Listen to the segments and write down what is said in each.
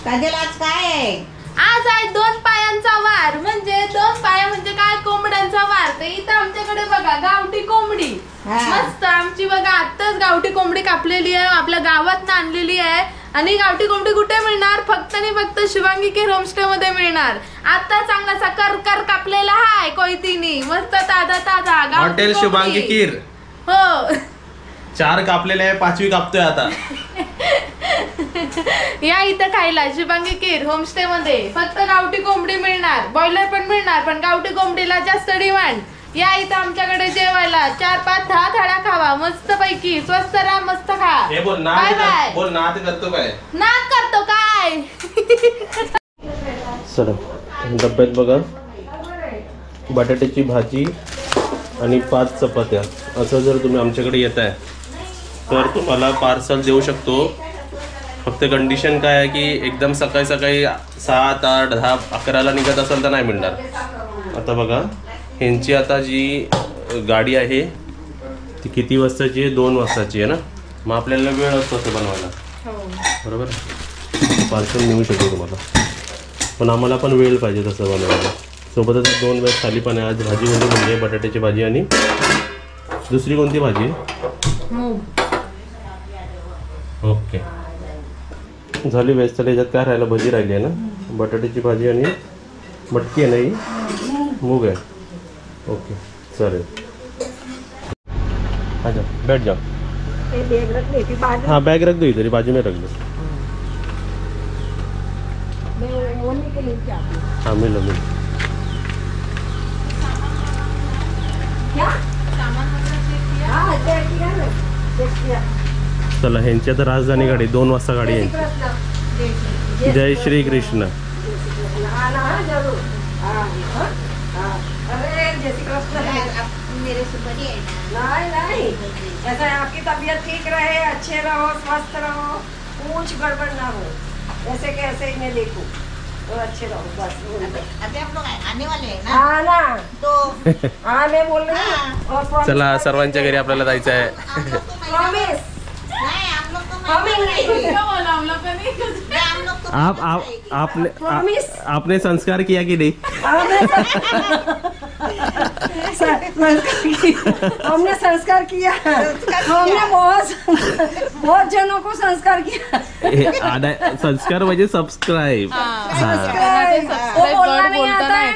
काजल आज काय आहे? आज आहे 2 पायांचा वार. म्हणजे 2 पाया म्हणजे काय, कोंबड्यांचा वार. तर इथं आमच्याकडे बघा गावठी कोंबडी मस्त आमची बघा आत्ताच गावठी कोंबडी कापलेली आहे, आपल्या गावात आणलेली आहे. आणि गावठी कोंबडी कुठे मिळणार? फक्त आणि फक्त शुभांगी केर होमस्टे मध्ये मिळणार. आता चांगला कर कापलेला आहे कोयतीनी, मस्त ताजा ताजा हॉटेल शुभांगी केर. हो 4 कापलेले आहे, 5वी कापतोय आता. या इथं खायला शुभांगी केर होमस्टे मध्ये फक्त गावठी कोंबडी मिळणार. बॉयलर पण मिळणार, पण गावठी कोंबडीला जास्त डिमांड. या इथं आमच्याकडे जेवायला 4, 5, 10 थाळ्या खावा मस्त पैकी. स्वस्त राहा, मस्त खा. हे बोल ना, बोल ना, ते करतो काय? नाक करतो काय? चला डब्यात बघा बटाट्याची भाजी आणि 5 चपात्या. असं जर तुम्ही आमच्याकडे येत आहे तर तुम्हाला पार्सल देऊ शकतो. फक्त कंडिशन काय आहे की एकदम सकाळी 7, 8, 10, 11ला निघत असेल तर नाही मिळणार. आता बघा ह्यांची आता जी गाडी आहे ती किती वाजताची आहे? 2 वाजताची आहे ना. मग आपल्याला वेळ असतो असं बनवायला, बरोबर. पार्सल मिळू शकतो तुम्हाला, पण आम्हाला पण वेळ पाहिजे तसं बनवायला. सोबतच 2 वेळेस थाली पण आहे. आज भाजी म्हणजे बटाट्याची भाजी आणि दुसरी कोणती भाजी? ओके झाली वेस्ट. तर याच्यात काय राहिलं? भजी राहिली आहे ना, बटाट्याची भाजी आणि मटकी आहे ना, ही मूग आहे. ओके चालेल. अच्छा बैठ जाओ. हाँ बैग रख दो इधर, बाजू में रख दो. हाँ मिलो. चला ह्यांची आता राजधानी गाडी 2 वाजता गाडी यांची. जय श्री कृष्ण. नहीं ऐसा आपकी तबीयत ठीक रहे, अच्छे रहो, स्वस्थ रहो, कुछ गड़बड़ ना हो. ऐसे कैसे ही मैं देखूं तो अच्छे रहो बस. अभी आप लोग आने वाले हैं ना? हाँ ना, तो हाँ मैं बोल रही हूँ. चला सर्वांच्या घरी आपल्याला जायचं आहे. प्रॉमिस आपने संस्कार किया कि नहीं? हमने संस्कार किया. हमने बहुत जनों को संस्कार किया. संस्कार म्हणजे सबस्क्राइब.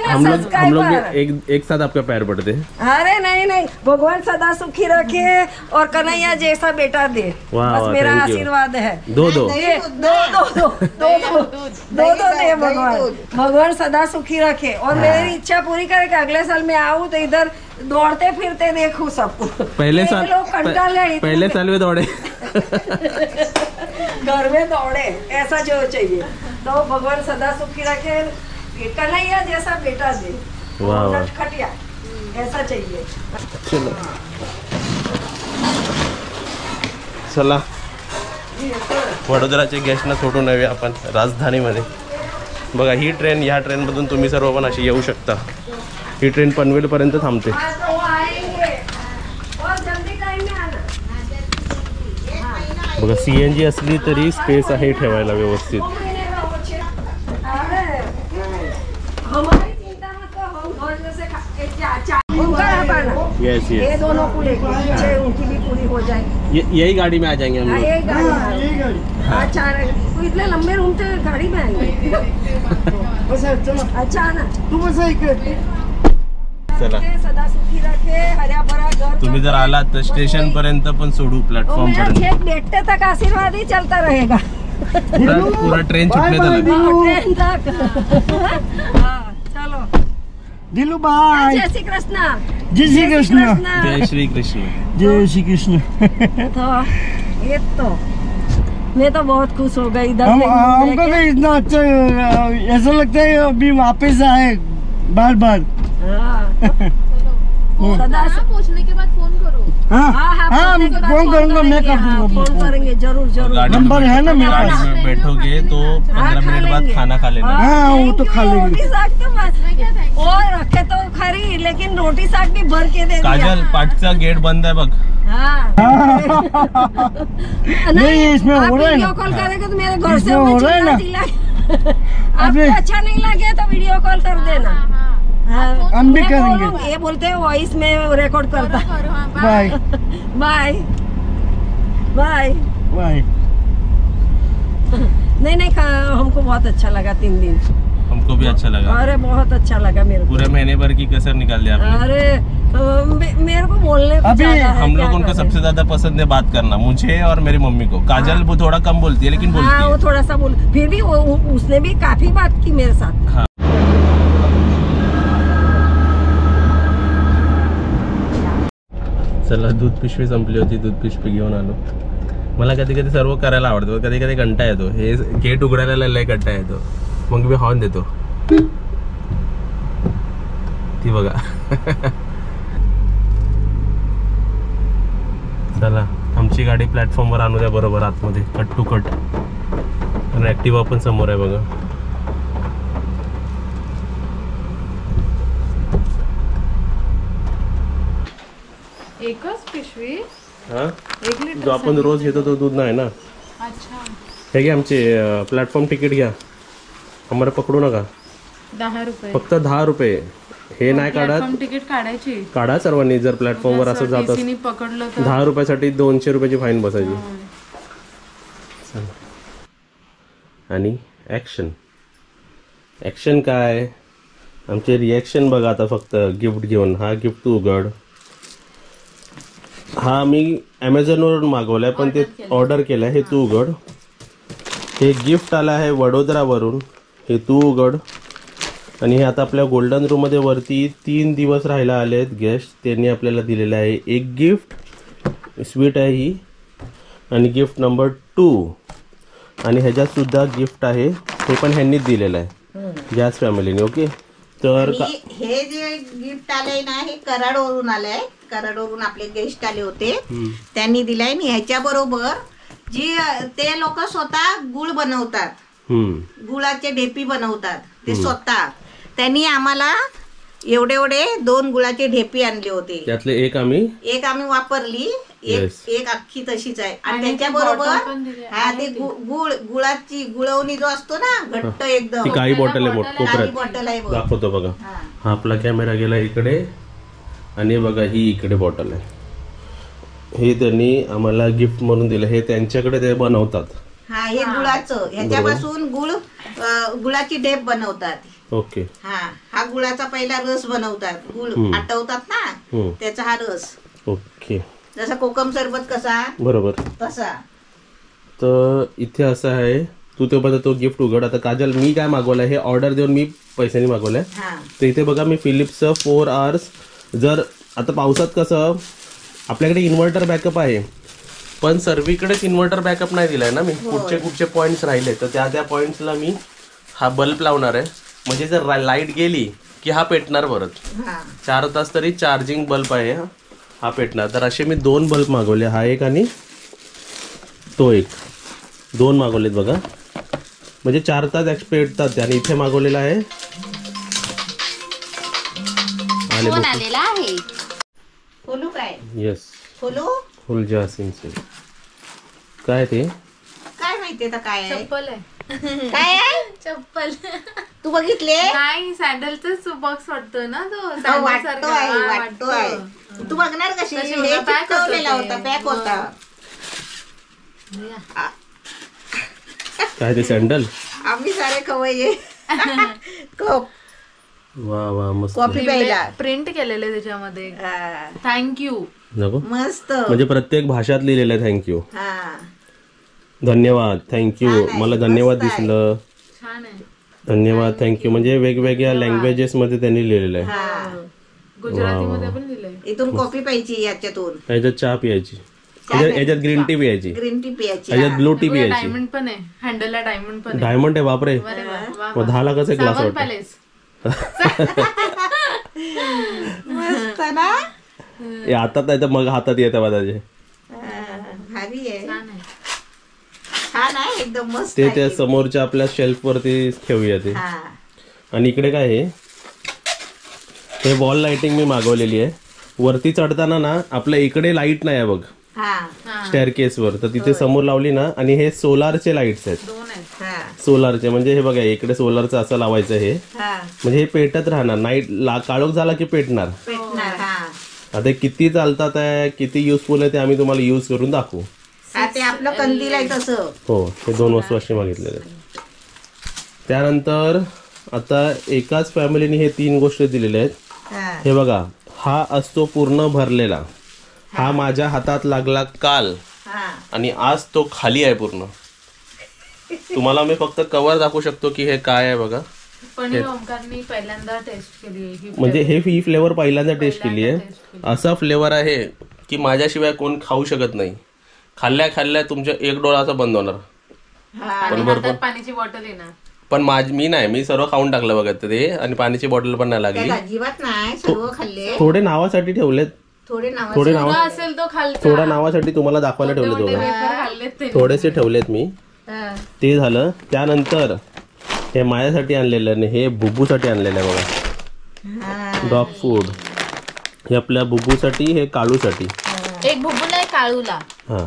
हम लोग एक साथ आपका पैर पड़ते हैं. अरे नहीं, भगवान सदा सुखी रखे और कन्हैया जैसा बेटा दे. बस मेरा आशीर्वाद है. दो दे भगवान सदा सुखी रखे. और मेरी इच्छा पूरी करे कि अगले साल मैं आऊँ तो इधर दौड़ते फिरते देखूं सबको. पहले साल में दौड़े. घर में दौड़े, ऐसा जो चाहिए. तो भगवान सदा सुखी रखे, कन्हैया जैसा बेटा दे. खटिया ऐसा चाहिए. चला वडोदराचे गेस्टना सोडून नव्हे आपण राजधानीमध्ये. बघा ही ट्रेन, ह्या ट्रेनमधून तुम्ही सर्व पण अशी येऊ शकता. ही ट्रेन पनवेलपर्यंत थांबते. बघा CNG असली तरी स्पेस आहे ठेवायला व्यवस्थित. यस ये दोनों को लेके पीछे उनकी भी पूरी हो जाएगी. यही गाड़ी में आ जाएंगे हम लोग. अच्छा इतने लंबे रूम थे, गाड़ी में आएंगे. अच्छा ना तू बस चला सदा सुखी रखे, हऱ्या भरा घर. तुम्ही जर आलात तर स्टेशन पर्यंत पण सोडू, प्लॅटफॉर्म पर्यंत. बैठते तक आशीर्वाद ही चलता रहेगा. पूरा ट्रेन छुटने ट्रेन तक. चलो दिलू बाय. जय श्री कृष्ण. जय श्री कृष्ण. जय श्री कृष्ण. जय श्री कृष्ण. तो ये तो मैं तो बहुत खुश हो गई. हमको तो इतना अच्छा ऐसा लगता है अभी वापस आए बार बार. सदा पूछने के बाद फोन करो. हाँ फोन करूँगा, मैं कर दूँगा. फोन करेंगे जरूर. नंबर है ना मेरे पास. गाड़ी में बैठोगे तो 15 मिनट बाद खाना खा लेना. हाँ वो तो खा लेंगे. रोटी साग तो और रखे तो खरी, लेकिन रोटी साग भी भर के दे. काजल पाठचा गेट बंद आहे बघ. नहीं इसमें हो रहा है ना. कॉल करेगा तो मेरे घर से हो रहा है ना. आपको अच्छा नहीं लगे तो वीडियो कॉल कर देना। हाँ, हम भी मैं करेंगे। बोलूंगी, ये बोलते हैं वॉइस में रिकॉर्ड करता। Bye bye bye. बाय। नहीं हमको बहुत अच्छा लगा 3 दिन। हमको भी अच्छा लगा। अरे बहुत अच्छा लगा मेरे को। पूरे महीने भर की कसर निकाल दी आपने। अरे मेरे को बोलने को अभी ज्यादा है, हम क्या लोगों को करें? सबसे ज्यादा पसंद है बात करना, मुझे और मेरी मम्मी को। काजल वो थोड़ा कम बोलती है लेकिन बोलती हाँ, वो है। थोड़ा सा बोल, फिर भी उसने भी काफी बात की मेरे साथ। हाँ। चला, दूध पिशवी संपली होती, दूध पिशवी घेऊन आलो. मला कधी कधी सर्व करायला आवडतं, कधी कधी कंटा येतो. हे गेट उघडायला लय कंटा येतो, मग मी हॉर्न देतो. ती बघा. चला, आमची गाडी प्लॅटफॉर्मवर आणू द्या बरोबर आतमध्ये, कट टू कट. आणि ॲक्टिवा पण समोर आहे बघा. एकच पिशवी? हा, 1 लिटर जो आपण रोज घेतो तो दूध नाही ना. अच्छा, हे घ्या, आमचे प्लॅटफॉर्म तिकीट घ्या. आम्हाला पकडू नका. 10 रुपये फक्त 10 रुपये. हे नाही काढत, प्लॅटफॉर्म तिकीट काढायची. काढा सर्वांनी. जर प्लॅटफॉर्मवर असं जात TC नी पकडलं तर 10 रुपयासाठी 200 रुपयाची फाईन बसायची. आणि ॲक्शन. ॲक्शन काय, आमचे रिॲक्शन बघा आता. फक्त गिफ्ट घेऊन. हा गिफ्ट तू उघड. हा मी ॲमेझॉनवरून मागवलाय, पण ते ऑर्डर केलं. हे तू उघड. हे गिफ्ट आलं आहे वडोदरावरून. हे तू उघड. आणि हे आता आपल्या गोल्डन रूममध्ये वरती 3 दिवस राहायला आले आहेत गेस्ट. त्यांनी आपल्याला दिलेलं आहे एक गिफ्ट. स्वीट आहे ही. आणि गिफ्ट नंबर 2. आणि ह्याच्यात सुद्धा गिफ्ट आहे, हे पण ह्यांनीच दिलेलं आहे, गॅस फॅमिलीने. ओके, तर हे जे गिफ्ट आलंय ना, हे कराडवरून आलंय. कराडवरून आपले गेस्ट आले होते, त्यांनी दिलाय. आणि ह्याच्या बरोबर जी ते लोक स्वतः गुळ बनवतात, गुळाचे ढेपी बनवतात ते स्वतः. त्यांनी आम्हाला एवढे 2 गुळाचे ढेपी आणले होते. त्यातले एक आम्ही वापरली. एक अख्खी तशीच आहे. आणि त्याच्या बरोबर हा ते गुळाची गुळवणी जो असतो ना, घट्ट एकदम, ती काही बॉटल आहे काही बॉटल आहे बघ. दाखवतो बघा. हा आपला कॅमेरा गेला इकडे, आणि बघा ही इकडे बॉटल आहे. हे त्यांनी आम्हाला गिफ्ट म्हणून दिलं. हे त्यांच्याकडे ते बनवतात. हा, हे गुळाचं, ह्याच्यापासून गुळाची ढेप बनवतात. ओके. हा गुळाचा पहिला रस बनवतात. गुळ आटवतात ना, त्याचा हा रस. ओके. जसा कोकम सरबत कसा, बरोबर तसा. तर इथे असं आहे. तू तो गिफ्ट उघड. आता काजल, मी काय मागवलंय हे ऑर्डर देऊन मी पैशाने मागवलंय. तर इथे बघा, मी फिलिप्सचं 4 hours. जर आता पावसात कसं आपल्याकडे इन्व्हर्टर बॅकअप आहे, पण सर्वीकडेच इन्व्हर्टर बॅकअप नाही दिलाय ना मी. कुठचे पॉईंट्स राहिले तर त्या पॉईंट्सला मी हा बल्ब लावणार आहे. म्हणजे जर लाईट गेली की हा पेटणार परत. 4 तास तरी चार्जिंग बल्ब आहे हा पेटणार. तर असे मी 2 बल्ब मागवले. हा एक आणि तो एक. 2 मागवलेत बघा. म्हणजे 4 तास पेटतात. आणि इथे मागवलेला आहे आलेला आहे. खोलू काय? येस, खोलू. फुलजा सिंग. काय ते काय माहितीये तर काय आहे? चप्पल आहे. काय आहे? चप्पल. तू बघितले? नाही, सॅन्डलचाच बॉक्स वाटतोय ना तो. वाटतोय. तू बघणार कशी? तशी हे होता, pack चिकटवलेला होतं होता, ते. पॅक होता. काय ते सँडल? आम्ही सारे खवय्ये. कप वा वा, मस्त. कॉफी प्यायला. प्रिंट केलेले त्याच्यामध्ये. थँक्यू. नको, मस्त. म्हणजे प्रत्येक भाषात लिहिलेलं आहे थँक्यू. हा, धन्यवाद, थँक्यू. मला धन्यवाद दिसलं. छान आहे. धन्यवाद, थँक्यू. म्हणजे वेगवेगळ्या लँग्वेजेस मध्ये त्यांनी लिहिलेलं आहे. हा. गुजरातीमध्ये पण दिलंय. इथून कॉफी प्यायची, याच्यातून याच्यात चहा पियाची, याच्यात ग्रीन टी पियाची, ग्रीन टी प्यायची. याच्यात ब्लू टी पियाची. डायमंड पण आहे. हँडलला डायमंड पण आहे. डायमंड आहे, बापरे. अरे वा, वा, मग 10 लाखाचा ग्लास सावन वाटतं. पॅलेस. मस्त ना. हे हातात नाही तर मग हातात येतं माझ्याचे. भारी आहे. छान आहे. छान आहे, एकदम मस्त ते आहे. त्या समोरच्या आपल्या शेल्फ वरती ठेवूया ते. हा. आणि इकडे काय आहे, हे वॉल लाइटिंग मी मागवलेली आहे. वरती चढताना ना आपल्या इकडे लाईट नाही आहे बघ, हा. स्टेअरकेस वर. तर तिथे समोर लावली ना. आणि हे सोलारचे लाईट्स आहेत. 2 आहेत. हा सोलारचे. म्हणजे हे बघा इकडे सोलारचं असं लावायचं हे, हा म्हणजे हे पेटत राहणार, नाईट काळोख झाला की पेटणार. पेटणार. हा आता किती चालतात आहे, किती युजफुल आहे ते आम्ही तुम्हाला यूज करून दाखवू. हा ते आपलं कंदील आहे तसं. हो, हे 2 वस्तू असे मागितलेले आहेत. त्यानंतर आता एकाच फॅमिलीने हे 3 गोष्टी दिलेल्या आहेत. हा हे बघा, हा असतो पूर्ण भरलेला. हा माझ्या हातात लागला काल हा आणि आज तो खाली आहे पूर्ण. तुम्हाला मी फक्त कवर दाखवू शकतो की हे काय आहे बघा. पण हे ओमकारनी पहिल्यांदा टेस्ट केली ही म्हणजे ही फ्लेवर पहिल्यांदा टेस्ट केली आहे. असा फ्लेवर आहे की माझ्याशिवाय कोण खाऊ शकत नाही. खाल्ल्या खाल्ल्या तुमच्या 1 डोळाचा बंद होणार. आणि हातात पाण्याची बॉटल येणार. पण मी नाही, मी सर्व खाऊन टाकलं बघा ते, आणि पाण्याची बॉटल पण नाही लागली. अजिबात नाही, सर्व खाल्ले. थोडे नावासाठी ठेवलेत, थोडे नाव थोडे नाव असेल तो खालचा. थोड्या नावासाठी तुम्हाला दाखवायला ठेवले. दोघं खाल्लेत ते. थोडेसे ठेवलेत मी. ते झालं. त्यानंतर हे माझ्यासाठी आणलेलं आणि हे बुबूसाठी आणलेलं आहे बघा, डॉग फूड. हे आपल्या बुबूसाठी, हे काळूसाठी. एक भुबू नाही काळूला. हा,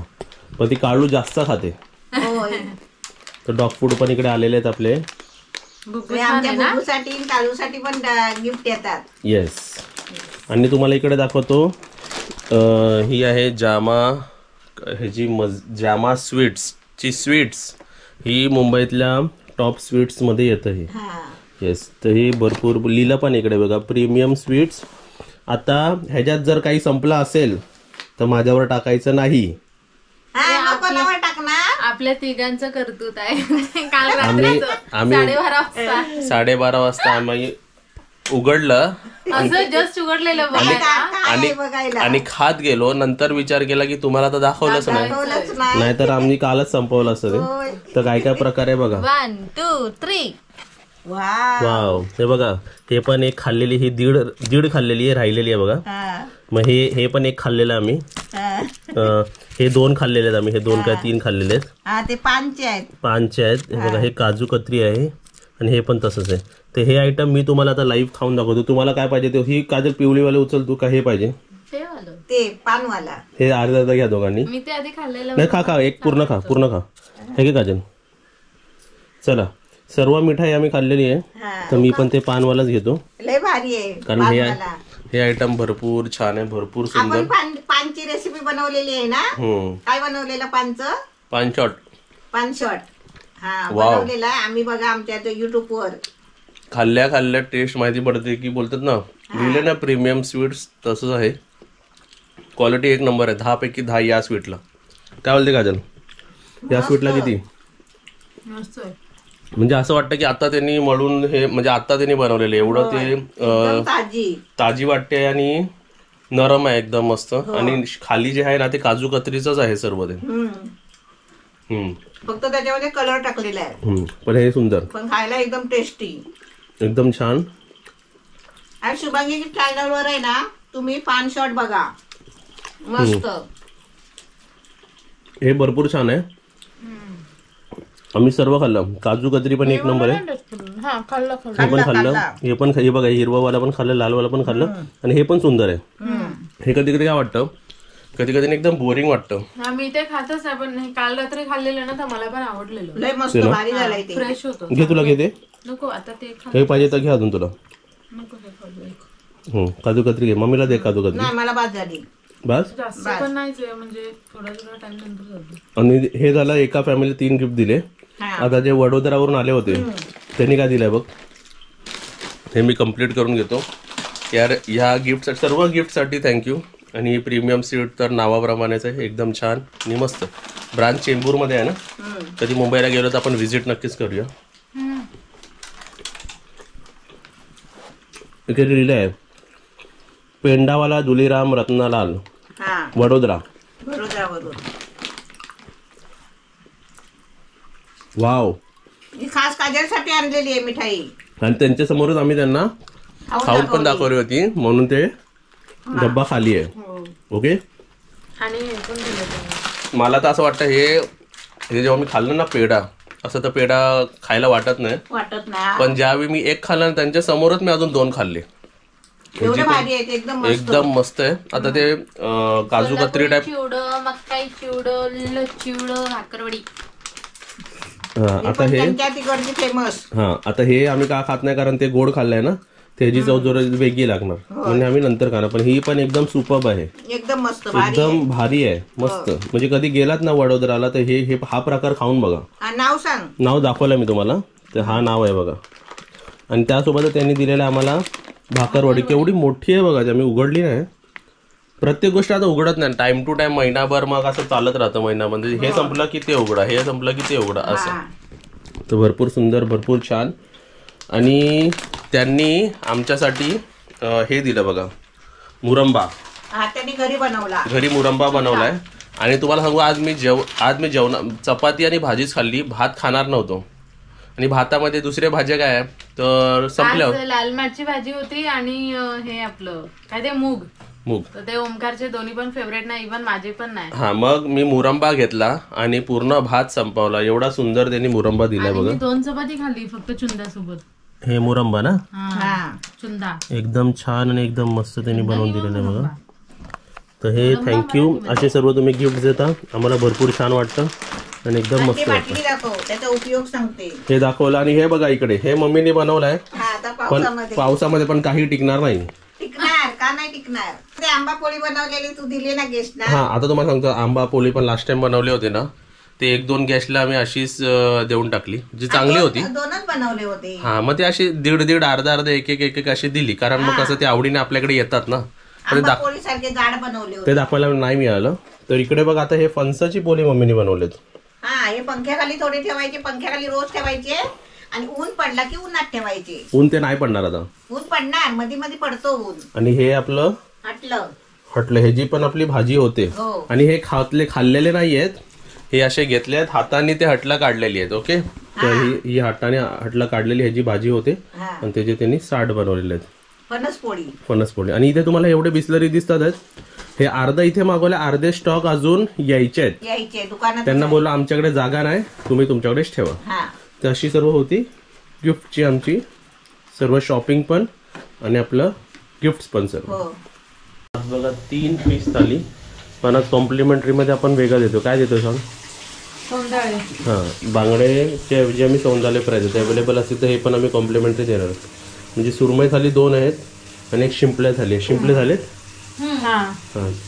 पण ती काळू जास्त खाते. तर डॉग फूड पण इकडे आलेले आहेत आपले. आमच्या बुबूसाठी काळूसाठी पण गिफ्ट येतात. येस. आणि तुम्हाला इकडे दाखवतो, ही आहे जामा, ह्याची जामा स्वीट्सची स्वीट्स. ही मुंबईतल्या टॉप स्वीट्समध्ये येतं हे. येस. तर ही भरपूर लिहिलं पण इकडे बघा, प्रीमियम स्वीट्स. आता ह्याच्यात जर काही संपलं असेल तर माझ्यावर टाकायचं नाही. आपल्या तिघांचं कर्तृत्व आहे. काल आम्ही रात्री 12:30 वाजता आम्ही उघडलं असं जस्ट उघडलेलं आणि खात गेलो. नंतर विचार केला की तुम्हाला तर दाखवलंच नाही, नाहीतर आम्ही कालच संपवलं असतं ते. तर काय काय प्रकार आहे बघा. 1 2 3. वाव. हे बघा, हे पण एक खाल्लेली, ही दीड खाल्लेली आहे, राहिलेली आहे बघा. मग हे पण एक खाल्लेलं आम्ही. हे 2 खाल्लेले आहेत आम्ही. हे 2 काय 3 खाल्लेले आहेत. ते पानचे आहेत. हे बघा, हे काजू कतरी आहे आणि हे पण तसंच आहे. तर हे आयटम मी तुम्हाला आता लाईव्ह खाऊन दाखवतो. तुम्हाला काय पाहिजे ते. ही काजल पिवळीवाले उचल तू, का हे पाहिजे ते पानवाला. हे अर्धा घ्या दोघांनी. मी ते आधी खाल्लेलं. नाही, खा एक पूर्ण खा. हे घे काजल. चला, सर्व मिठाई आम्ही खाल्लेली आहे. तर मी पण ते पानवालाच घेतो, लय भारी आहे. कारण हे आयटम भरपूर छान आहे, भरपूर सुंदर. पानची रेसिपी बनवलेली आहे ना. काय बनवलेलं पानचं? पान शॉट. हा, बनवलेला आहे आम्ही बघा आमच्या युट्यूब वर. खाल्ल्या टेस्ट माहिती पडते की बोलतात ना, लिहिले ना प्रीमियम स्वीट्स, तसंच आहे. क्वालिटी 1 नंबर आहे. 10 पैकी 10 या स्वीटला. काय बोलते काजल, या स्वीटला किती? म्हणजे असं वाटतं की आता त्यांनी मळून हे, म्हणजे आता त्यांनी बनवलेले. एवढं ते ताजी वाटते आणि नरम आहे एकदम मस्त. आणि खाली जे आहे ना ते काजू कतरीच आहे सर्व ते. फक्त त्याच्यामध्ये कलर टाकलेला आहे. पण हे सुंदर, पण खायला एकदम टेस्टी, एकदम छान. आणि शुभांगी चॅनल वर आहे ना, तुम्ही पान शॉट बघा, मस्त. हे भरपूर छान आहे. आम्ही सर्व खाल्लं. काजू कतरी पण 1 नंबर आहे. हे पण खाल्लं. हे पण, हे बघा, हिरवावाला पण खाल्लं, लालवाला पण खाल्लं, आणि हे पण सुंदर आहे. हे कधी कधी काय वाटतं, कधी कधी एकदम बोरिंग वाटतं. आम्ही ते खातच नाही, पण काल रात्री खाल्लेलं ना, तर मला पण आवडलेलं. लय मस्त भारी झालंय ते. फ्रेश होतं. घे, तुला घेते. नको आता ते हे पाहिजे तर घे अजून तुला. नको काजू कतरी घे. मम्मीला दे काजू कतरी. नाही, मला बाद झाली. बस. जास्त पण नाहीच आहे, म्हणजे थोडा टाइम नंतर जातो. आणि हे झालं, एका फॅमिली 3 गिफ्ट दिले. आता जे वडोदरावरून आले होते त्यांनी काय दिलंय बघ, हे मी कम्प्लीट करून घेतो यार. ह्या गिफ्ट, सर्व गिफ्टसाठी थँक्यू. आणि प्रीमियम स्वीट तर नावाप्रमाणेच आहे, एकदम छान आणि मस्त. ब्रांच चेंबूरमध्ये आहे ना. कधी मुंबईला गेलो तर आपण व्हिजिट नक्कीच करूया. इथे लिहिलं आहे, पेंडावाला दुलीराम रत्नालाल, वडोदरा. वाव. खास काजलसाठी आणलेली आहे मिठाई. आणि त्यांच्या समोरच आम्ही त्यांना खाऊन पण दाखवली होती, म्हणून ते डब्बा खाली आहे. ओके. आणि मला तर असं वाटतं हे जेव्हा मी खाल्लं ना पेढा, असं तर पेढा खायला वाटत नाही. पण ज्यावेळी मी 1 खाल्ला त्यांच्या समोरच मी अजून 2 खाल्ले. एकदम मस्त आहे. आता ते काजू कतरी टाईप चिवडं, मकाई चिवडं, चिवडं, भाकरवडी. आता हे त्यांच्या तिकडची फेमस. हा आता हे आम्ही का खात नाही कारण ते गोड खाल्लंय ना, त्याची चव जरा वेगळी लागणार म्हणजे आम्ही नंतर खाणार. पण ही पण एकदम सुपर्ब आहे, एकदम मस्त एकदम भारी आहे, मस्त. म्हणजे कधी गेलात ना वडोदराला तर हे हा प्रकार खाऊन बघा. नाव सांग. नाव दाखवलं मी तुम्हाला, तर हा नाव आहे बघा. आणि त्यासोबत त्यांनी दिलेलं आम्हाला भाकरवडी. केवढी मोठी आहे बघा, आम्ही उघडली नाही. प्रत्येक गोष्ट आता उघडत नाही, टाइम टू टाइम महिनाभर मग असं चालत राहतं महिनामध्ये. हे संपलं की ते उघडा, हे संपलं की ते उघडा असं. तर भरपूर सुंदर, भरपूर छान. आणि त्यांनी आमच्यासाठी हे दिलं बघा, मुरंबा. त्यांनी घरी बनवला, घरी मुरंबा बनवलाय. आणि तुम्हाला सांगू आज मी जेवण चपाती आणि भाजीच खाल्ली, भात खाणार नव्हतो. आणि भातामध्ये दुसऱ्या भाज्या काय आहे तर संपल्या. लाल माठची भाजी होती आणि हे आपलं काय ते मूग. तर ते ओमकारचे दोन्ही पण फेवरेट नाही, इव्हन माझे पण नाही. हा मग मी मुरंबा घेतला आणि पूर्ण भात संपवला. एवढा सुंदर त्यांनी मुरंबा दिला बघा. 2 चपाती खाल्ली फक्त चुंद्यासोबत. हे मुरंबा ना, चुंदा एकदम छान आणि एकदम मस्त त्यांनी बनवून दिलेलं आहे बघा. तर हे थँक्यू. असे सर्व तुम्ही गिफ्ट देता, आम्हाला भरपूर छान वाटतं आणि एकदम मस्त वाटतं. त्याचा उपयोग सांगते. हे दाखवलं. आणि हे बघा इकडे हे मम्मीने बनवलंय, पण पावसामध्ये पण काही टिकणार नाही. टिकणार का नाही टिकणार. ते आंबा पोळी बनवलेली तू दिली ना गेस्टला. हा आता तुम्हाला सांगतो, आंबा पोळी पण लास्ट टाइम बनवले होते ना, ते 1-2 गॅसला आम्ही अशीच देऊन टाकली, जी चांगली होती. 2च बनवले होते. हा मग ते अशी दीड अर्धा एक अशी दिली, कारण मग कसं ते आवडीने आपल्याकडे येतात ना. पोळीसारखे जाड बनवले होते, ते दाखवायला नाही मिळालं. तर इकडे बघा आता हे फणसाची पोळी मम्मीने बनवलेत. हे पंख्याखाली थोडे ठेवायचे, पंख्याखाली रोज ठेवायचे आणि ऊन पडला की उन्हात ठेवायचे. ऊन ते नाही पडणार आता, ऊन पडणार, मध्ये मध्ये पडतो ऊन. आणि हे आपलं हटलं, हे जी पण आपली भाजी होते. आणि हे खाल्लेले नाहीयेत, हे असे घेतले आहेत हाताने, ते हटला काढलेली आहेत. ओके, तर ही हाताने हटला काढलेली ह्याची भाजी होते आणि त्याचे त्यांनी साठ बनवलेले आहेत. फणसपोळी. आणि इथे तुम्हाला एवढे बिस्लरी दिसतात आहेत. हे अर्धा इथे मागवले, अर्धे स्टॉक अजून यायचे आहेत. त्यांना बोललो आमच्याकडे जागा नाही, तुम्ही तुमच्याकडेच ठेवा. तर अशी सर्व होती गिफ्टची आमची सर्व शॉपिंग पण आणि आपलं गिफ्ट पण सर्व. बघा 3 पीस थाली, पण आज कॉम्प्लिमेंटरी मध्ये आपण वेगळा देतो. काय देतो सांग? सोंदाळे. हां, बांगडेचे ऐवजी आम्ही सोंदाले फ्राय देतो. अवेलेबल असेल तर हे पण आम्ही कॉम्प्लिमेंटरी देणार. म्हणजे सुरमई थाली 2 आहेत आणि एक शिंपल्या थाली आहे. शिंपले झालेत.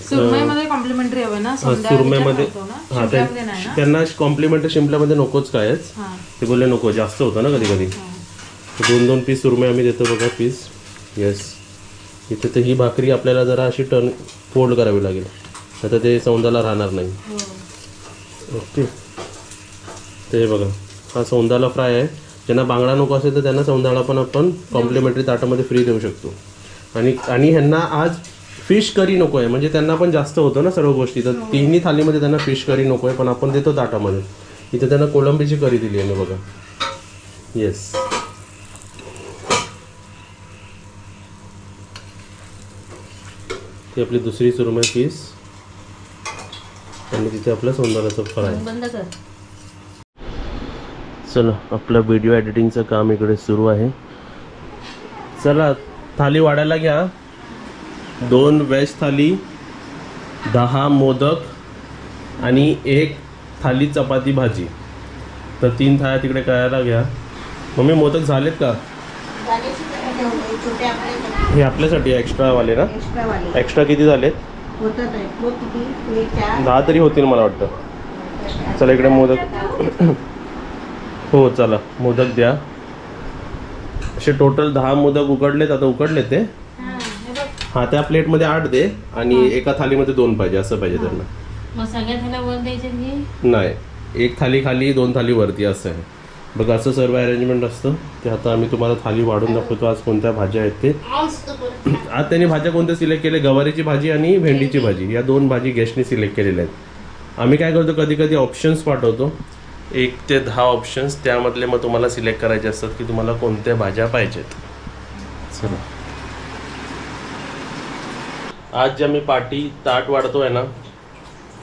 सुरमईमध्ये कॉम्प्लिमेंटरी हवं ना. सुरमईमध्ये हा त्यांना कॉम्प्लिमेंटरी शिंपल्यामध्ये नकोच काय, ते बोलले नको, जास्त होतं ना कधी कधी. 2-2 पीस सुरमई आम्ही देतो बघा पीस. येस, इथे तर ही भाकरी आपल्याला जरा अशी फोल्ड करावी लागेल, आता ते सौंदाला राहणार नाही. ओके, ते बघा हा सौंदाला फ्राय आहे. ज्यांना बांगडा नको असेल तर त्यांना सौंदाळा पण आपण कॉम्प्लिमेंटरी ताटामध्ये फ्री देऊ शकतो. आणि ह्यांना आज फिश करी नको आहे, म्हणजे त्यांना पण जास्त होतं ना सर्व गोष्टी. तर तिन्ही थालीमध्ये त्यांना फिश करी नको आहे, पण आपण देतो ताटामध्ये. इथे त्यांना कोळंबीची करी दिली आहे बघा. येस, ती आपली दुसरी सुरमई पीस आणि तिथे आपलं सोंदाळ्याचं फ्राय. चला, आपलं व्हिडिओ एडिटिंगचं काम इकडे सुरू आहे. चला थाली वाढायला घ्या. 2 व्हेज थाली, 10 मोदक आणि 1 थाली चपाती भाजी. तर 3 थाळ्या तिकडे करायला घ्या. मम्मी मोदक झालेत का? हे आपल्यासाठी एक्स्ट्रावाले ना? एक्स्ट्रा किती झालेत? 10 तरी होतील मला वाटतं. चला इकडे मोदक. हो चला मोदक द्या. असे टोटल 10 मोदक उकडलेत. आता उकडले ते हा त्या प्लेटमध्ये 8 दे आणि एका थालीमध्ये 2 पाहिजे, असं पाहिजे त्यांना. नाही, 1 थाली खाली 2 थाली वरती असं आहे बघा. असं सर्व अरेंजमेंट असतं ते. आता आम्ही तुम्हाला थाली वाढून दाखवतो आज कोणत्या भाज्या आहेत ते. आज त्यांनी भाज्या कोणत्या सिलेक्ट केल्या? गवारीची भाजी आणि भेंडीची भाजी, या 2 भाजी गेस्टने सिलेक्ट केलेल्या आहेत. आम्ही काय करतो, कधी कधी ऑप्शन्स पाठवतो 1 ते 10 ऑप्शन्स, त्यामधले मग तुम्हाला सिलेक्ट करायचे असतात की तुम्हाला कोणत्या भाज्या पाहिजेत. चला, आज जे आम्ही पार्टी ताट वाढतोय ना,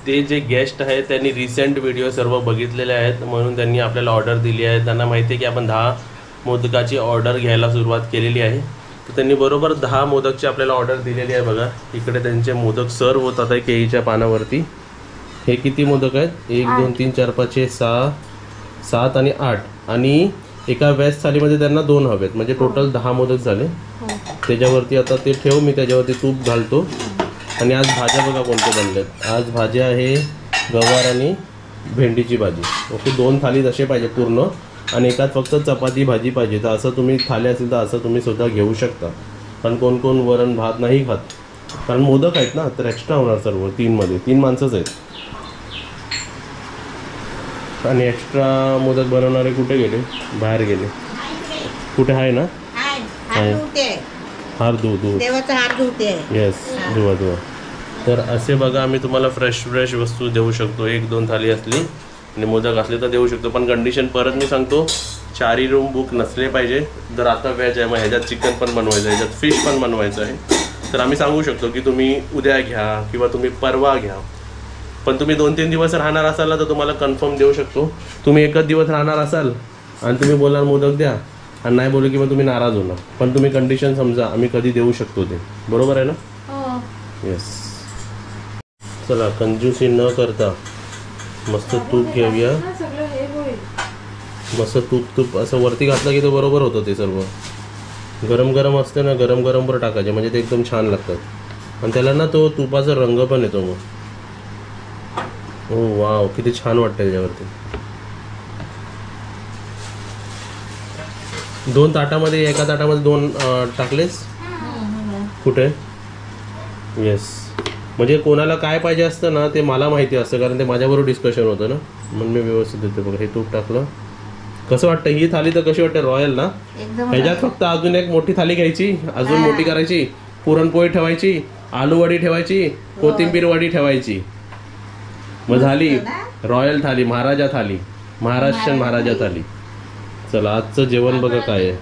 ते जे गेस्ट आहेत त्यांनी रिसेंट व्हिडिओ सर्व बघितलेले आहेत, म्हणून त्यांनी आपल्याला ऑर्डर दिली आहे. त्यांना माहिती आहे की आपण 10 मोदकाची ऑर्डर घ्यायला सुरुवात केलेली आहे. तर त्यांनी बरोबर 10 मोदकची आपल्याला ऑर्डर दिलेली आहे बघा. इकडे त्यांचे मोदक सर्व होतात आहे केळीच्या पानावरती. हे किती मोदक आहेत? 1 2 3 4 5 6 7 आणि 8 आणि एका व्हेज थालीमध्ये त्यांना 2 हवेत, म्हणजे टोटल 10 मोदक झाले. त्याच्यावरती आता ते ठेव, मी त्याच्यावरती तूप घालतो. आणि आज भाज्या बघा कोणत्या बनल्यात. आज भाज्या आहे गवार आणि भेंडीची भाजी. ओके, 2 थाली तसे पाहिजे पूर्ण आणि एकात फक्त चपाती भाजी पाहिजे. तर असं तुम्ही थाली असेल तर असं तुम्ही सुद्धा घेऊ शकता. कारण कोण कोण वरण भात नाही खात, कारण मोदक आहेत ना, तर एक्स्ट्रा होणार सर्व. 3 माणसंच आहेत. आणि एक्स्ट्रा मोदक बनवणारे कुठे गेले? बाहेर गेले. कुठे आहे ना? हार धुते, देवाचा हार धुते. येस, धुवा. तर असे बघा, आम्ही तुम्हाला फ्रेश वस्तू देऊ शकतो. 1-2 थाली असली आणि मोदक असले तर देऊ शकतो. पण कंडिशन परत मी सांगतो, 4 रूम बुक नसले पाहिजे. जर आता व्हेज आहे, मग ह्याच्यात चिकन पण बनवायचं आहे, ह्याच्यात फिश पण बनवायचं आहे, तर आम्ही सांगू शकतो की तुम्ही उद्या घ्या किंवा तुम्ही परवा घ्या. पण तुम्ही 2-3 दिवस राहणार असाल तर तुम्हाला कन्फर्म देऊ शकतो. तुम्ही एकच दिवस राहणार असाल आणि तुम्ही बोलाल मोदक द्या आणि नाही बोलू किंवा तुम्ही नाराज होणार. पण तुम्ही कंडिशन समजा, आम्ही कधी देऊ शकतो ते. बरोबर आहे ना? येस. चला, कंजूसी न करता मस्त तूप घेऊया. मस्त तूप असं वरती घातलं की ते बरोबर होतं. ते सर्व गरम असते ना, गरमवर टाकायचे म्हणजे ते एकदम छान लागतात. आणि त्याला ना तो तुपाचा रंग पण येतो. मग हो, वाव, किती छान वाटतं त्याच्यावरती. 2 ताटामध्ये, एका ताटामध्ये 2 टाकलेस कुठे? येस. म्हणजे कोणाला काय पाहिजे असतं ना ते मला माहिती असतं, कारण ते माझ्याबरोबर डिस्कशन होतं ना, म्हणून मी व्यवस्थित देतो. बघा, हे तूप टाकलं. कसं वाटतं ही थाली? तर कशी वाटते? रॉयल ना? ह्याच्यात फक्त अजून एक मोठी थाली घ्यायची, अजून मोठी करायची, पुरणपोळी ठेवायची, आलूवडी ठेवायची, कोथिंबीर वडी ठेवायची, मग झाली रॉयल थाली, महाराजा थाली, महाराष्ट्रीयन महाराजा थाली. चला, आजचं जेवण बघा काय आहे.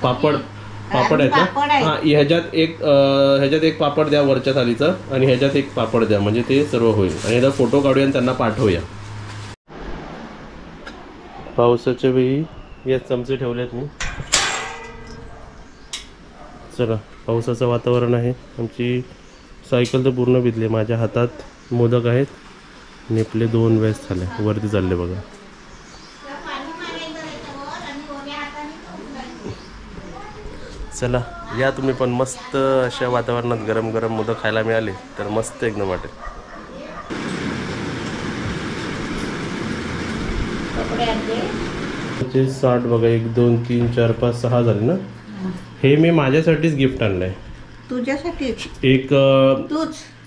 पापड आहेत ना? हां, ह्याच्यात एक पापड द्या वरच्या थालीचा आणि ह्याच्यात एक पापड द्या, म्हणजे ते सर्व होईल. आणि ह्याचा फोटो काढूया आणि त्यांना पाठवूया. पावसाच्या वेळी या चमचे ठेवलेत मी. चला, पावसाचं वातावरण आहे. आमची सायकल तर पूर्ण भिजली. माझ्या हातात मोदक आहेत आणि आपले 2 वेळेस झाले वरती चालले बघा. चला, या तुम्ही पण. मस्त अशा वातावरणात गरम मोदक खायला मिळाले तर मस्त एकदम वाटेल. त्याचे 60 बघा. 1 2 3 4 5 6 झाले ना. हे मी माझ्यासाठीच गिफ्ट आणलंय. तुझ्यासाठी एक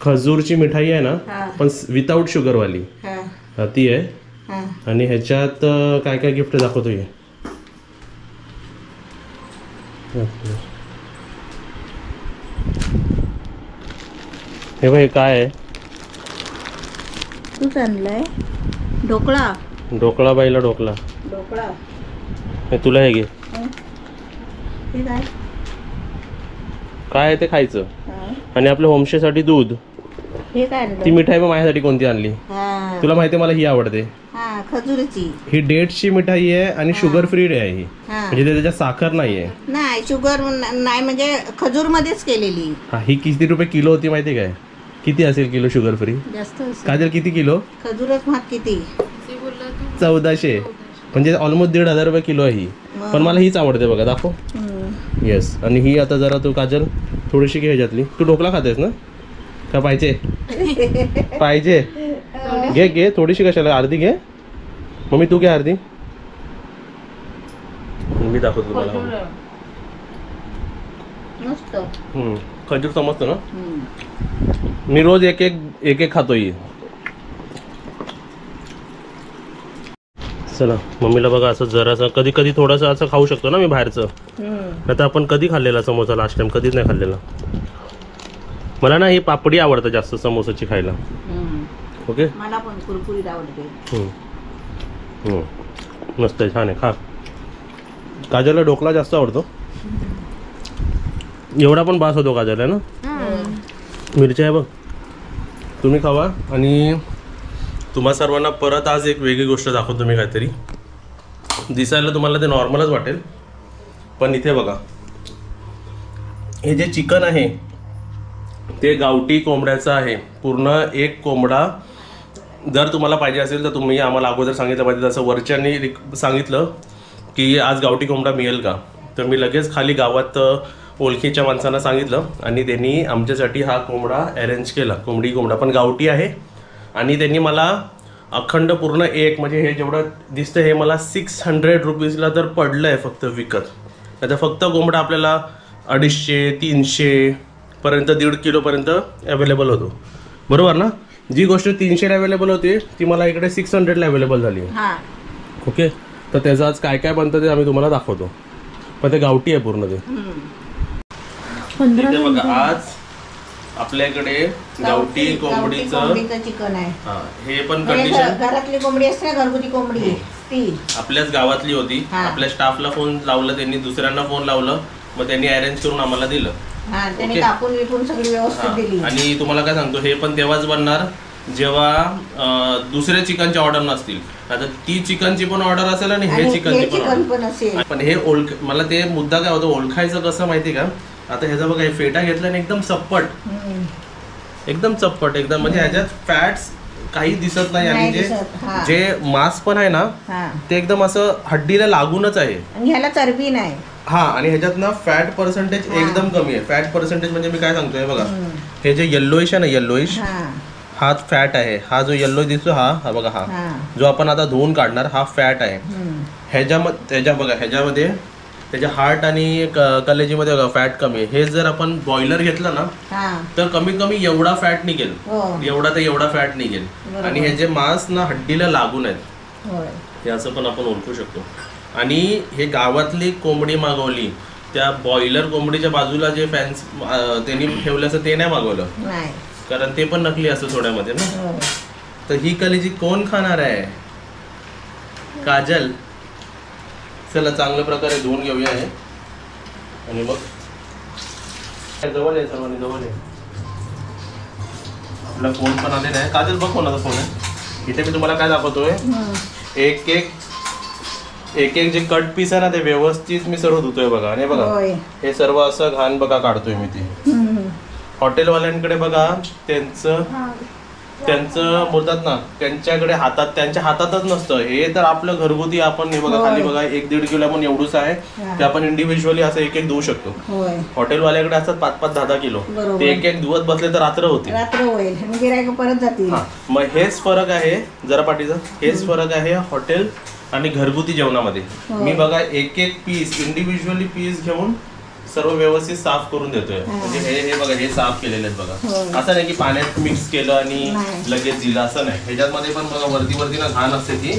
खजूरची मिठाई आहे ना, पण विदाऊट शुगरवाली, ती आहे. आणि ह्याच्यात काय काय गिफ्ट दाखवतो. हे बघ, हे काय आहे? तूच आणलंय. ढोकळा बाईला ढोकळा. हे तुला हे घे. काय आहे ते खायचं. आणि आपल्या होमस्टेसाठी दूध. ती मिठाई मग माझ्यासाठी कोणती आणली? तुला माहिती आहे मला ही आवडते. खजूरची. ही डेट्सची मिठाई आहे आणि शुगर फ्री आहे ही. म्हणजे त्याच्यात साखर नाहीये. नाही, शुगर नाही, म्हणजे खजूर मध्येच केलेली. ही किती रुपये किलो होती माहिती काय? किती असेल किलो शुगर फ्री? जास्त. काजल किती किलो? खजूरच महाग किती? 1400. म्हणजे ऑलमोस्ट 1,500 रुपये किलो आहे ही. पण मला हीच आवडते बघा. दाखव. येस. आणि ही आता जरा तू काजल थोडीशी घे ह्याच्यातली. तू ढोकळा खातेस ना? का पाहिजे? घे थोडीशी. कशाला? अर्धी घे. मम्मी तू घे अर्धी. मी दाखवतो तुम्हाला. मस्त. खजूर समजतं ना? मी रोज एक खातोय. चला, मम्मीला बघा असं जरासं कधी थोडंसं असं खाऊ शकतो ना मी बाहेरचं. आता आपण कधी खाल्लेला समोसा लास्ट टाइम? कधीच नाही खाल्लेला. मला ना ही पापडी आवडतं जास्त समोसाची खायला. ओके, मला पण कुरकुरीत आवडते. मस्त आहे, छान आहे. खा. काजलला ढोकळा जास्त आवडतो. एवढा पण बास होतो काजलला ना. मिरच्या आहे बघ. तुम्ही खावा. आणि तुम्हा सर्वांना परत आज एक वेगळी गोष्ट दाखवतो मी. काहीतरी दिसायला तुम्हाला ते नॉर्मलच वाटेल, पण इथे बघा, हे जे चिकन आहे ते गावठी कोंबड्याचं आहे. पूर्ण एक कोंबडा जर तुम्हाला पाहिजे असेल तर तुम्ही आम्हाला अगोदर सांगितलं पाहिजे. जसं वरच्यांनी सांगितलं की आज गावठी कोंबडा मिळेल का, तर मी लगेच खाली गावात ओळखीच्या माणसांना सांगितलं आणि त्यांनी आमच्यासाठी हा कोंबडा अरेंज केला. कोंबडा पण गावठी आहे आणि त्यांनी मला अखंड पूर्ण एक म्हणजे हे जेवढं दिसतं हे मला 600 रुपीजला तर पडलं आहे फक्त विकत. आता फक्त कोंबडा आपल्याला 250-300 पर्यंत 1.5 किलोपर्यंत अवेलेबल होतो, बरोबर ना. जी गोष्ट 300ला अवेलेबल होती ती मला इकडे 600ला अवेलेबल झाली आहे. ओके, तर त्याचं आज काय काय बनतं ते आम्ही तुम्हाला दाखवतो. पण ते गावठी आहे पूर्ण ते. इथे बघा आज आपल्याकडे गावठी कोंबडीचं चिकन आहे. हे पण कंडिशन घरातली कोंबडी असते ना, घरगुती कोंबडी ती आपल्याच गावातली होती. आपल्या स्टाफला फोन लावलं त्यांनी, दुसऱ्यांना फोन लावलं, मग त्यांनी अरेंज करून आम्हाला दिलं. त्यांनी कापून विकून सगळी व्यवस्थित दिली. आणि तुम्हाला काय सांगतो, हे पण तेव्हाच बनणार जेव्हा दुसऱ्या चिकनची ऑर्डर नसतील. आता ती चिकनची पण ऑर्डर असेल आणि हे चिकनची पण असेल. पण हे मला ते मुद्दा काय होतं ओळखायचं कसं माहिती का. आता ह्याचा बघा फेटा घेतला आणि एकदम चप्पट एकदम म्हणजे ह्याच्यात फॅट्स काही दिसत नाही. आणि जे मांस पण आहे ना ते एकदम असं हड्डीला लागूनच आहे. ह्याला चरबी नाही. आणि ह्याच्यात ना फॅट पर्सेंटेज एकदम कमी आहे. फॅट पर्सेंटेज म्हणजे मी काय सांगतोय बघा, हे जे येल्लोइश आहे ना, येल्लोइश हा फॅट आहे. हा जो येल्लो दिसतो हा बघा, हा जो आपण आता धुवून काढणार हा फॅट आहे. ह्याच्यामध्ये त्याच्या हार्ट आणि कलेजीमध्ये बघा फॅट कमी आहे. हे जर आपण बॉयलर घेतलं ना तर कमीत कमी एवढा फॅट निघेल, एवढा फॅट निघेल. आणि हे जे मांस ना हड्डीला लागून आहेत हे असं पण आपण ओळखू शकतो. आणि हे गावातली कोंबडी मागवली, त्या बॉयलर कोंबडीच्या बाजूला जे फॅन्स त्यांनी ठेवलं असं ते नाही मागवलं, कारण ते पण नकली असतं थोड्यामध्ये ना. तर ही कलेजी कोण खाणार आहे? काजल. चला चांगल्या प्रकारे धुवून घेऊया हे. आणि मग जवळ आहे, सर्वांनी जवळ आहे. आपला फोन पण आलेला आहे. काजल बघ कोणाचा फोन आहे. इथे मी तुम्हाला काय दाखवतोय, एक एक जे कट पीस आहे ना ते व्यवस्थित मी सर्व धुतोय बघा. आणि बघा हे सर्व असं घाण बघा काढतोय मी ते. हॉटेलवाल्यांकडे बघा त्यांचं बोलतात ना, त्यांच्या हातातच नसतं हे. तर आपलं घरगुती आपण हे बघा खाली बघा 1-1.5 किलो आपण एवढूच आहे ते आपण इंडिव्हिज्युअली असं एक धुवू शकतो. हॉटेलवाल्याकडे असतात 5-10 किलो, ते एक धुवत बसले तर रात्र होते, परत जातील. मग हेच फरक आहे जरा पाठीचा, हेच फरक आहे हॉटेल आणि घरगुती जेवणामध्ये. मी बघा एक पीस इंडिव्हिज्युअली पीस घेऊन सर्व व्यवस्थित साफ करून देतोय. म्हणजे हे बघा हे साफ केलेले आहेत बघा. असं नाही की पाण्यात मिक्स केलं आणि लगेच दिलं, असं नाही. ह्याच्यामध्ये पण बघा वरती ना घाण असते ती.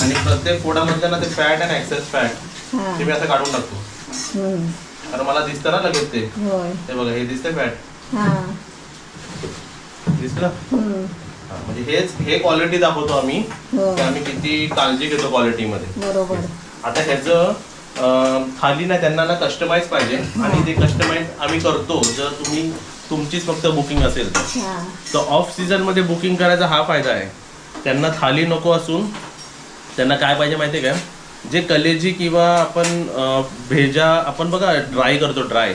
आणि प्रत्येक फोडामधलं ना ते फॅट आणि एक्सेस फॅट ते मी असं काढून टाकतो, कारण मला दिसतं ना लगेच ते. हे बघा हे दिसतंय फॅट, दिसलं. म्हणजे हे क्वालिटी दाखवतो आम्ही की आम्ही किती काळजी घेतो क्वालिटीमध्ये. आता ह्याचं थाली ना त्यांना ना कस्टमाइज पाहिजे आणि ते कस्टमाइज आम्ही करतो जर तुमचीच फक्त बुकिंग असेल तर. ऑफ सीझन मध्ये बुकिंग करायचा हा फायदा आहे. त्यांना थाली नको असून त्यांना काय पाहिजे माहितीये का, जे कलेजी किंवा आपण भेजा आपण बघा ड्राय करतो ड्राय,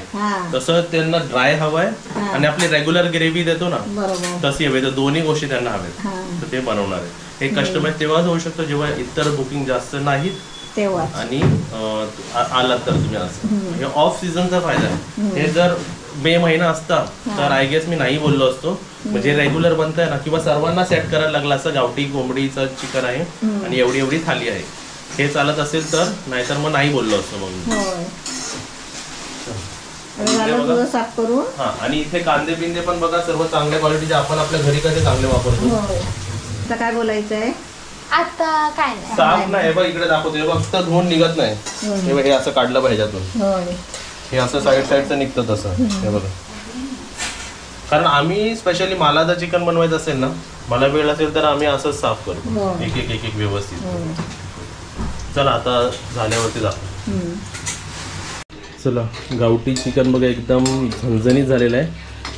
तसं त्यांना ड्राय हवंय. आणि आपली रेग्युलर ग्रेव्ही देतो ना तशी हवी. तर दोन्ही गोष्टी त्यांना हव्यात, तर ते बनवणार आहे. हे कस्टमाइज तेव्हाच होऊ शकतं जेव्हा इतर बुकिंग जास्त नाहीत आणि आलात तर तुम्ही. असं हे ऑफ सीझनचा फायदा आहे. हे जर मे महिना असता तर आय गेस मी नाही बोललो असतो. म्हणजे रेग्युलर बनतंय ना, किंवा सर्वांना सेट करायला लागला असं गावठी कोंबडीचं चिकन आहे आणि एवढी थाली आहे, हे चालत असेल तर. नाहीतर मग नाही बोललो असतो मग. आणि इथे कांदे बिंदे पण बघा सर्व चांगल्या क्वालिटीचे, आपण आपल्या घरी कसे चांगले वापरतो. आता काय बोलायचंय, आता काय नाही साफ नाही. हे बघ इकडे दाखवतोय, फक्त धुवून निघत नाही. हे असं काढलं पाहिजे ह्याच्यातून, हे असं साईडचं निघतं तसं. हे बघा, कारण आम्ही स्पेशली मला जर चिकन बनवायचं असेल ना, मला वेळ असेल तर आम्ही असंच साफ करतो एक व्यवस्थित. चला आता झाल्यावरती दाखव. चला गावठी चिकन बघा एकदम झणझणीत झालेलं आहे.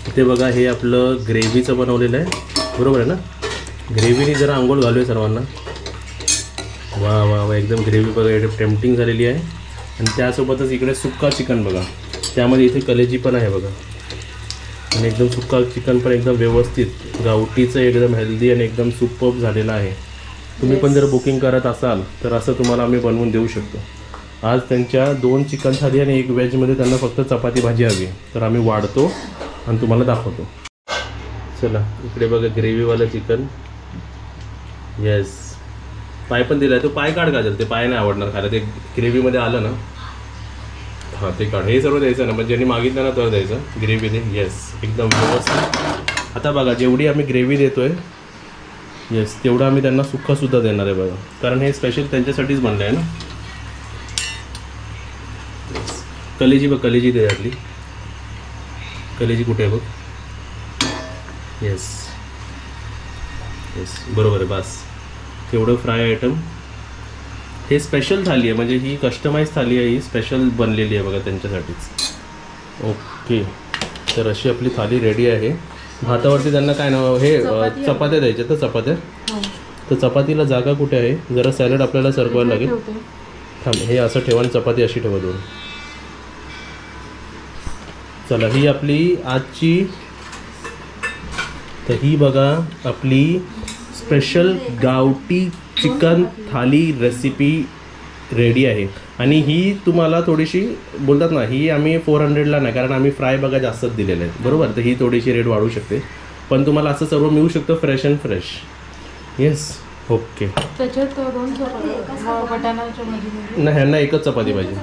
इथे बघा हे आपलं ग्रेव्हीचं बनवलेलं आहे, बरोबर आहे ना. ग्रेव्हीने जरा आंघोळ घालूया सर्वांना. वा वा वा, एकदम ग्रेव्ही बघा एकदम टेम्पटिंग झालेली आहे. आणि त्यासोबतच इकडे सुक्का चिकन बघा, त्यामध्ये इथे कलेजी पण आहे बघा. आणि एकदम सुक्का चिकन पण एकदम व्यवस्थित गावठीचं एकदम हेल्दी आणि एकदम सुपर्ब झालेलं आहे. तुम्ही पण जर बुकिंग करत असाल तर असं तुम्हाला आम्ही बनवून देऊ शकतो. आज त्यांच्या 2 चिकन थाली आणि 1 व्हेजमध्ये त्यांना फक्त चपाती भाजी हवी, तर आम्ही वाढतो आणि तुम्हाला दाखवतो. चला इकडे बघा ग्रेव्हीवालं चिकन. येस, पाय पण दिला आहे. तो पाय काढ काजल, ते पाय नाही आवडणार खायला. ते ग्रेव्हीमध्ये आलं ना, हां ते काढ. हे सर्व द्यायचं ना, म्हणजे ज्यांनी मागितलं ना तर द्यायचं ग्रेव्ही दे. येस, एकदम व्यवस्थित. आता बघा जेवढी आम्ही ग्रेव्ही देतोय, येस तेवढं आम्ही त्यांना सुक्कासुद्धा देणार आहे बघा, कारण हे स्पेशल त्यांच्यासाठीच बनलं आहे ना. कलेजी बघ, कलेजी दे यातली. कलेजी कुठे आहे बघ. येस येस, बरोबर आहे. बस तेवढं फ्राय आयटम. हे स्पेशल थाली आहे, म्हणजे ही कस्टमाइज थाली आहे, ही स्पेशल बनलेली आहे बघा त्यांच्यासाठीच. ओके, तर अशी आपली थाली रेडी आहे. भातावरती त्यांना काय नाव, हे चपात्या द्यायच्या. तर चपात्या, तर चपातीला जागा कुठे आहे, जरा सॅलड आपल्याला सरकवायला लागेल. थांब, हे असं ठेवा आणि चपाती अशी ठेवा दोन. चला ही आपली आजची, तर ही बघा आपली स्पेशल गावठी चिकन थाली रेसिपी रेडी आहे. आणि ही तुम्हाला थोडीशी बोलतात ना, ही आम्ही 400ला नाही, कारण आम्ही फ्राय बघा जास्तच दिलेले आहेत बरोबर, तर ही थोडीशी रेट वाढू शकते, पण तुम्हाला असं सर्व मिळू शकतं fresh and fresh. Yes, okay. त्याच्यात 2 चपात्या, वाटाण्याच्या भाजी नाही ह्यांना एकच चपाती पाहिजे.